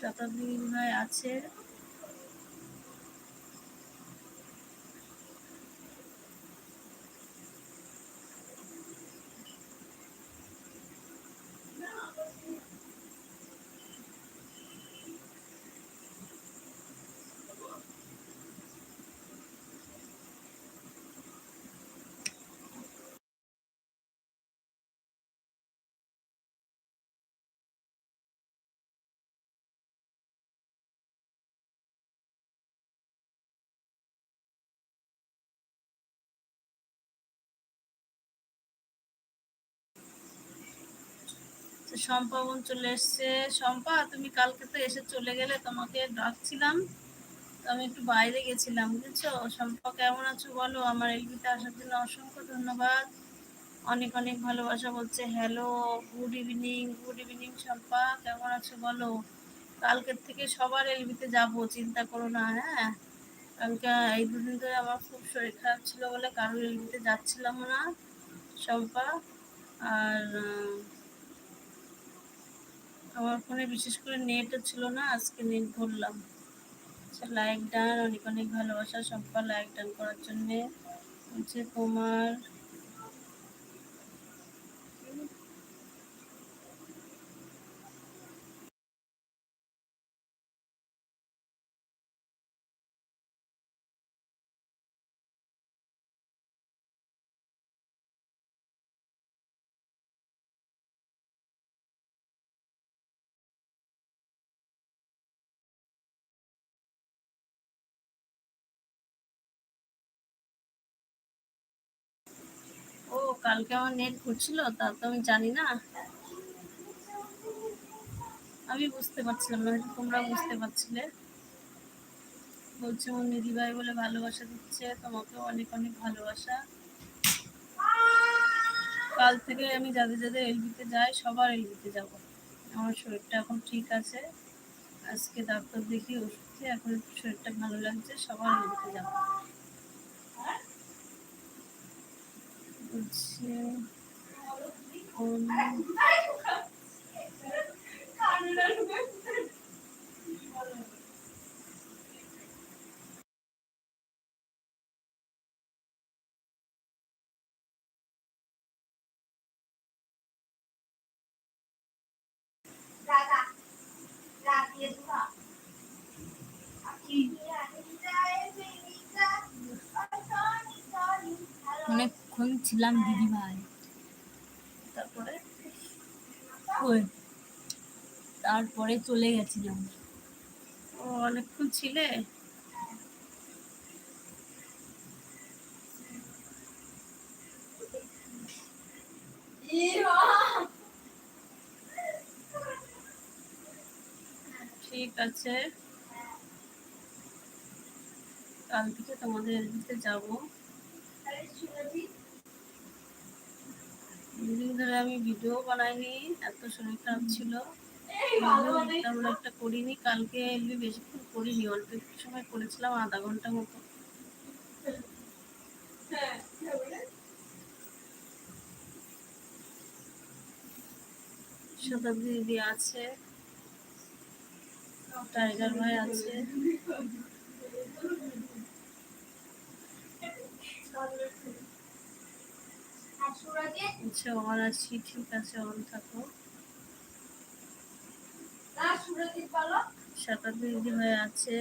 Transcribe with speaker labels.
Speaker 1: শতাব্দী দিদিভাই আছে। শম্পা বোন চলে এসছে। শম্পা, তুমি কালকে তো এসে চলে গেলে, তোমাকে ডাকছিলাম, আমি একটু বাইরে গেছিলাম, বুঝেছো। শম্পা, কেমন আছো বলো? আমার এলবিতে আসার জন্য অসংখ্য ধন্যবাদ, অনেক অনেক ভালোবাসা বলছে। Hello, good evening. Good evening Shampa, কেমন আছো বলো? কালকের থেকে সবার এলবিতে যাব, চিন্তা করো না। হ্যাঁ, কালকে এই দুদিন ধরে আমার খুব শরীর খারাপ ছিল বলে কারোর এলবিতে যাচ্ছিলাম না শম্পা। আর আমার ফোনে বিশেষ করে নেটও ছিল না, আজকে নেট ধরলাম। লাইক ডান, অনেক অনেক ভালোবাসা শম্পা লাইক ডান করার জন্যে। হচ্ছে তোমার ও, কালকে আমার নেট ঘুরছিল, তা তো আমি জানি না। আমি বুঝতে পারছিলাম না, হয়তো তোমরা বুঝতে পারছিলে। বলছে ওর দিদিভাই বলে ভালোবাসা দিচ্ছে, তোমাকেও অনেক অনেক ভালোবাসা। কাল থেকে আমি যাদের যাদের এলবিতে যাই সবার এলবিতে যাব। আমার শরীরটা এখন ঠিক আছে, আজকে ডাক্তার দেখিয়ে ওষুধ খেয়ে এখন একটু শরীরটা ভালো লাগছে, সবার এলবিতে যাব। বলছে অনেকক্ষণ ছিলাম দিদিভাই, তারপরে তারপরে চলে গেছিলাম। ও, অনেকক্ষণ ছিলে। ঠিক আছে, কাল থেকে তোমাদের এলবিতে যাবো। দুদিন ধরে আমি ভিডিও বানাইনি, এত শরীর খারাপ ছিল, তেমন একটা করিনি। কালকে এলবি বেশিক্ষণ করিনি, অল্প একটু সময় করেছিলাম, আধা ঘন্টা মতো। শতাব্দী দিদি আছে, টাইগার ভাই আছে। আচ্ছা, অন আছি, ঠিক আছে, অন থাকো। শতাব্দী দিদি ভাই আছে।